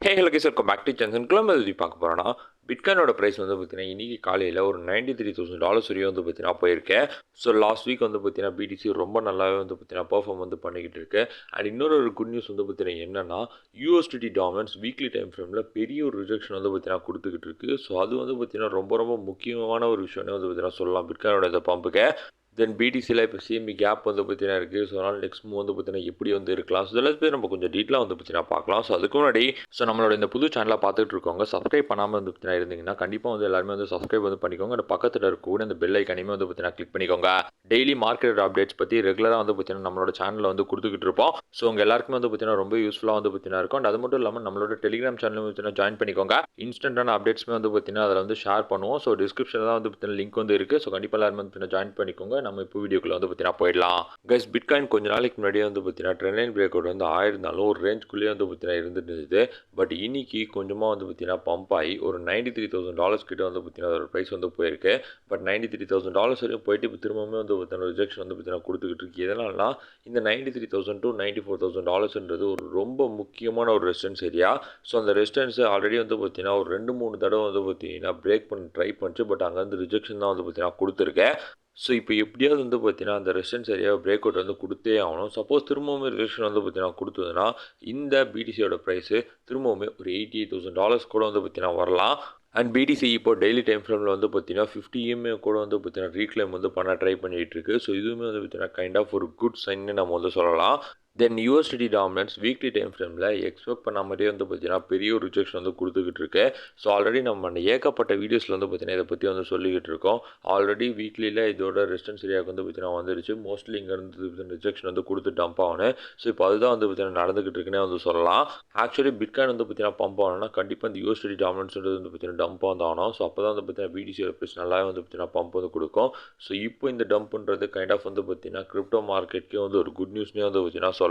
Hello guys, welcome back to ஜென்சன். கிளம்பி எது பார்க்க போகிறோன்னா, பிட்காயினோட ப்ரைஸ் வந்து பார்த்தீங்கன்னா இன்றைக்கி காலையில் ஒரு $93,000 வரையும் வந்து பார்த்தீங்கன்னா போயிருக்கேன். ஸோ லாஸ்ட் வீக் வந்து பார்த்தீங்கன்னா பிடிசி ரொம்ப நல்லாவே வந்து பார்த்தீங்கன்னா பெர்ஃபார்ம் வந்து பண்ணிக்கிட்டு இருக்கு. அண்ட் இன்னொரு குட் நியூஸ் வந்து பார்த்தீங்கன்னா என்னென்னா, யூஎஸ்டிடி டாமினன்ஸ் வீக்லி டைம் ஃப்ரேமில் பெரிய ஒரு ரிஜெக்ஷன் வந்து பார்த்தீங்கன்னா கொடுத்துக்கிட்டு இருக்கு. ஸோ அது வந்து பார்த்தீங்கன்னா ரொம்ப ரொம்ப முக்கியமான ஒரு விஷயம்னே வந்து பார்த்தீங்கன்னா சொல்லலாம் பிட்காயினோட இந்த பம்புக்கு. தென் பிடிசியில் இப்போ சிஎம்பி கேப் வந்து பார்த்தீங்கன்னா இருக்குது. ஸோ அதனால் நெக்ஸ்ட் மூவ் வந்து பார்த்தீங்கன்னா எப்படி வந்து இருக்கலாம், ஸோ இதெல்லாம் போய் நம்ம கொஞ்சம் டீட்டெயிலாக வந்து பார்த்தீங்கன்னா பார்க்கலாம். ஸோ அதுக்கு முன்னாடி நம்மளோட இந்த புது சேனலை பார்த்துட்டு இருக்கவங்க சப்ஸ்கிரைப் பண்ணாமல் வந்து பார்த்தீங்கன்னா இருந்தீங்கன்னா கண்டிப்பாக வந்து எல்லாருமே வந்து சப்ஸ்கிரைப் வந்து பண்ணிக்கோங்க. அந்த பக்கத்தில் இருக்கக்கூடிய அந்த பெல் ஐக்கானையுமே வந்து பார்த்தீங்கன்னா கிளிக் பண்ணிக்கோங்க. டெய்லி மார்க்கெட் அப்டேட்ஸ் பற்றி ரெகுலராக வந்து பார்த்தீங்கன்னா நம்மளோட சேனலில் வந்து கொடுத்துக்கிட்டு இருப்போம். ஸோ உங்கள் எல்லாருக்குமே வந்து பார்த்தீங்கன்னா ரொம்ப யூஸ்ஃபுல்லாக வந்து பார்த்தீங்கன்னா இருக்கும். அண்ட் அது மட்டும் இல்லாமல் நம்மளோட டெலிகிராம் சேனலும் பார்த்தீங்கன்னா ஜாயின் பண்ணிக்கோங்க. இன்ஸ்டன்டான அப்டேட்ஸ்மே வந்து பார்த்தீங்கன்னா அதில் வந்து ஷேர் பண்ணுவோம். ஸோ டிஸ்கிரிப்ஷனில் தான் வந்து பார்த்தீங்கன்னா லிங்க் வந்து இருக்குது. ஸோ கண்டிப்பாக எல்லாருமே வந்து பார்த்தீங்கன்னா ஜாயின் பண்ணிக்கோங்க. நம்ம இப்போ வீடியோக்குள்ள வந்து பார்த்தீங்கன்னா போயிடலாம். கைஸ், பிட்காயின் கொஞ்ச நாளைக்கு முன்னாடியே வந்து பார்த்தீங்கன்னா ட்ரெண்ட் லைன் பிரேக் அவுட் வந்து ஆயிருந்தாலும் ஒரு ரேஞ்சுக்குள்ளேயே வந்து பார்த்தீங்கன்னா இருந்துட்டு இருந்தது. பட் இன்னைக்கு கொஞ்சமாக வந்து பார்த்தீங்கன்னா பம்ப் ஆகி ஒரு $93,000 கிட்ட வந்து பார்த்தீங்கன்னா அதோட ப்ரைஸ் வந்து போயிருக்கு. பட் $93,000 வரையும் போயிட்டு இப்போ திரும்பவுமே வந்து பார்த்தீங்கன்னா ரிஜெக்ஷன் வந்து பார்த்தீங்கன்னா கொடுத்துக்கிட்டு இருக்கு. எதனாலனா இந்த $93,000 to $94,000 ஒரு ரொம்ப முக்கியமான ஒரு ரெசிஸ்டன்ஸ் ஏரியா. ஸோ அந்த ரெசிஸ்டன்ஸ் ஆல்ரெடி வந்து பார்த்தீங்கன்னா ஒரு 2-3 தடவை வந்து பார்த்தீங்கன்னா பிரேக் பண்ண ட்ரை பண்ணிச்சு. பட் அங்கேருந்து ரிஜெக்ஷன் தான் வந்து பார்த்தீங்கன்னா கொடுத்துருக்கேன். ஸோ இப்போ எப்படியாவது வந்து பார்த்தீங்கன்னா அந்த ரெசிஸ்டன்ஸ் ஏரியாவை பிரேக் அவுட் வந்து கொடுத்தே ஆகணும். சப்போஸ் திரும்பவுமே ரிஜெக்ஷன் வந்து பார்த்தீங்கன்னா கொடுத்ததுன்னா இந்த பிடிசியோட ப்ரைஸு திரும்பவுமே ஒரு $88,000 கூட வந்து பார்த்தீங்கன்னா வரலாம். அண்ட் பிடிசி இப்போ டெய்லி டைம் ஃப்ரேமில் வந்து பார்த்தீங்கன்னா 50 EMA கூட வந்து பார்த்தீங்கன்னா ரீக்ளைம் வந்து பண்ண ட்ரை பண்ணிகிட்டு இருக்கு. ஸோ இதுவுமே வந்து பார்த்தீங்கன்னா கைண்ட் ஆஃப் ஒரு குட் சைன்னு நம்ம வந்து சொல்லலாம். தென் யூஎஸ்டிடி டாமினன்ஸ் வீக்லி டைம் ஃப்ரேமில் எக்ஸ்பெக்ட் பண்ண மாதிரியே வந்து பார்த்தீங்கன்னா பெரிய ஒரு ரிஜெக்ஷன் வந்து கொடுத்துக்கிட்டு இருக்கு. ஸோ ஆல்ரெடி நம்ம ஏகப்பட்ட வீடியோஸில் வந்து பார்த்தீங்கன்னா இதை பற்றி வந்து சொல்லிக்கிட்டு இருக்கோம். ஆல்ரெடி வீக்லியில் இதோட ரெசிஸ்டன்ஸ் ஏரியாவுக்கு வந்து பார்த்தீங்கன்னா வந்துருச்சு. மோஸ்ட்லி இங்கேருந்து ரிஜெக்ஷன் வந்து கொடுத்து டம்ப் ஆகணும். ஸோ இப்போ அதுதான் வந்து பார்த்தீங்கன்னா நடந்துகிட்டு இருக்குன்னே வந்து சொல்லலாம். ஆக்சுவலி பிட்காயின் வந்து பார்த்தீங்கன்னா பம்ப் ஆகணும்னா கண்டிப்பாக இந்த யூஎஸ்டிடி டாமினன்ஸ் வந்து பார்த்தீங்கன்னா டம்ப் வந்து ஆகணும். ஸோ அப்போ தான் வந்து பார்த்தீங்கன்னா பிடிசியோட ப்ரைஸ் நல்லாவே வந்து பார்த்தீங்கன்னா பம்ப் வந்து கொடுக்கும். ஸோ இப்போ இந்த டம்ப்ன்றது கைண்ட் ஆஃப் வந்து பார்த்தீங்கன்னா கிரிப்டோ மார்க்கெட்டுக்கே வந்து ஒரு குட் நியூஸ்னே வந்து பார்த்தீங்கன்னா சொல்லலாம்.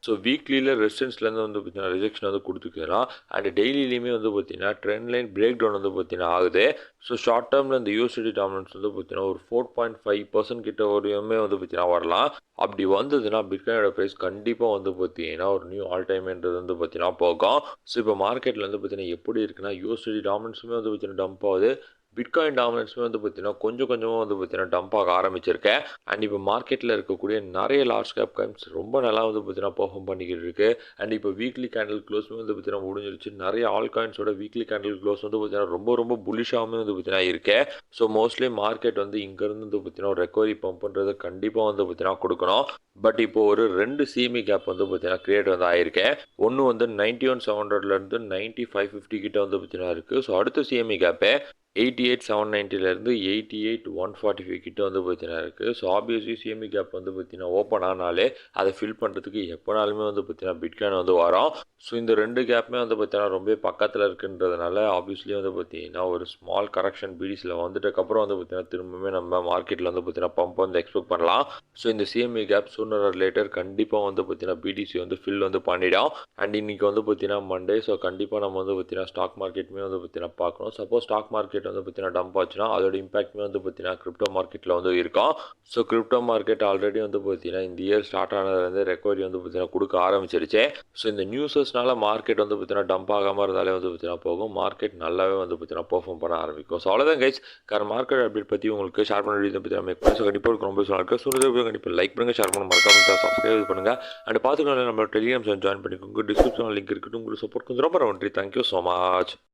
ஸோ வீக்லியில் ரெசிஸ்டன்ஸ்லேருந்து வந்து பார்த்தீங்கன்னா ரிஜெக்ஷன் வந்து கொடுத்துக்கலாம். அண்ட் டெய்லியிலையுமே வந்து பார்த்தீங்கன்னா ட்ரெண்ட் லைன் பிரேக் டவுன் வந்து பார்த்தீங்கன்னா ஆகுது. ஸோ ஷார்ட் டேர்மில் இந்த யூஎஸ்டிடி டாமினன்ஸ் வந்து பார்த்தீங்கன்னா ஒரு 4.5% கிட்ட வரையுமே வந்து பார்த்தீங்கன்னா வரலாம். அப்படி வந்ததுன்னா பிட்காயினோட ப்ரைஸ் கண்டிப்பாக வந்து பார்த்தீங்கன்னா ஒரு நியூ ஆல் டைம்ன்றது வந்து பார்த்தீங்கன்னா போகும். ஸோ இப்போ மார்க்கெட்டில் வந்து பார்த்தீங்கன்னா எப்படி இருக்குன்னா யூஎஸ்டிடி டாமினன்ஸுமே வந்து பார்த்தீங்கன்னா டம்ப் ஆகுது. பிட்காயின் டாமினன்ஸுமே வந்து பார்த்தீங்கன்னா கொஞ்சம் கொஞ்சமாக வந்து பார்த்தீங்கன்னா டம்ப் ஆக ஆரம்பிச்சிருக்கேன். அண்ட் இப்போ மார்க்கெட்டில் இருக்கக்கூடிய நிறைய லார்ஜ் கேப் காயின்ஸ் ரொம்ப நல்லா வந்து பார்த்தீங்கன்னா பெர்ஃபார்ம் பண்ணிக்கிட்டு இருக்கு. அண்ட் இப்போ வீக்லி கேண்டில் க்ளோஸுமே வந்து பார்த்தீங்கன்னா முடிஞ்சிருச்சு. நிறைய ஆல் காயின்ஸோட வீக்லி கேண்டில் க்ளோஸ் வந்து பார்த்தீங்கன்னா ரொம்ப ரொம்ப புல்லிஷாகவே வந்து பார்த்தீங்கன்னா இருக்கேன். ஸோ மோஸ்ட்லி மார்க்கெட் வந்து இங்கேருந்து வந்து பார்த்தீங்கன்னா ஒரு ரெக்கவரி பம்ப்ன்றது கண்டிப்பாக வந்து பார்த்தீங்கன்னா கொடுக்கணும். பட் இப்போ ஒரு 2 சிஎம்இ கேப் வந்து பார்த்தீங்கன்னா கிரியேட் வந்து ஆயிருக்கேன். ஒன்று வந்து 91,700லேருந்து 9550 கிட்ட வந்து பார்த்தீங்கன்னா இருக்குது. ஸோ அடுத்த சிஎம்இ கேப்பே 88,790லேருந்து 88,145 கிட்ட வந்து பார்த்தீங்கன்னா இருக்குது. ஸோ ஆப்வியஸ்லி சிஎம்இ கேப் வந்து பார்த்தீங்கன்னா ஓப்பன் ஆனாலே அதை ஃபில் பண்ணுறதுக்கு எப்போனாலுமே வந்து பார்த்தீங்கன்னா பிட்காயின் வந்து வரும். ஸோ இந்த 2 கேப்புமே வந்து பார்த்தீங்கன்னா ரொம்ப பக்கத்தில் இருக்குன்றதுனால ஆப்வியஸ்லி வந்து பார்த்தீங்கன்னா ஒரு ஸ்மால் கரெக்ஷன் பிடிசியில் வந்துட்டதுக்கப்புறம் வந்து பார்த்தீங்கன்னா திரும்பவுமே நம்ம மார்க்கெட்டில் வந்து பார்த்தீங்கன்னா பம்ப் வந்து எக்ஸ்பெக்ட் பண்ணலாம். ஸோ இந்த CME gap sooner or later கண்டிப்பாக வந்து பார்த்தீங்கன்னா பிடிசி வந்து ஃபில் வந்து பண்ணிடும். அண்ட் இன்றைக்கி வந்து பார்த்தீங்கன்னா மண்டே. ஸோ கண்டிப்பாக நம்ம வந்து பார்த்தீங்கன்னா ஸ்டாக் மார்க்கெட்டுமே வந்து பார்த்தீங்கன்னா பார்க்கணும். சப்போஸ் ஸ்டாக் மார்க்கெட் வந்து பார்த்தீங்கன்னா டம்ப் ஆச்சுன்னா அதோட இம்பாக்ட்மே வந்து பார்த்தீங்கன்னா கிரிப்டோ மார்க்கெட்டில் வந்து இருக்கும். ஸோ கிரிப்டோ மார்க்கெட் ஆல்ரெடி வந்து பார்த்தீங்கன்னா இந்த இயர் ஸ்டார்ட் ஆனதுலேருந்து ரெக்கவரி வந்து பார்த்தீங்கன்னா கொடுக்க ஆரம்பிச்சிருச்சு. ஸோ இந்த நியூஸஸ்னால மார்க்கெட் வந்து பார்த்தீங்கன்னா டம்ப் ஆகாமல் இருந்தாலே வந்து பார்த்தீங்கன்னா போகும். மார்க்கெட் நல்லாவே வந்து பார்த்தீங்கன்னா பெர்ஃபார்ம் பண்ண ஆரம்பிக்கும். ஸோ அவ்வளோதான் கைஸ், மார்க்கெட் அப்டேட் பற்றி உங்களுக்கு ஷேர் பண்ண வீடியோ பற்றி மேக் பண்ணி. ஸோ கண்டிப்பாக ரொம்ப நல்லா இருக்குது. ஸோ கண்டிப்பாக லைக் பண்ணுங்கள், ஷேர் பண்ணுங்கள், மறக்காம சப்ஸ்கிரைப் பண்ணுங்கள். அண்ட் பார்த்துக்கலாம் நம்ம டெலிகிராம் சேனல் ஜாயின் பண்ணிக்கோங்க. டிஸ்கிரிப்ஷனில் லிங்க் இருக்குது. உங்களுக்கு சப்போர்ட் கொஞ்சம் ரொம்ப நன்றி. Thank you so much.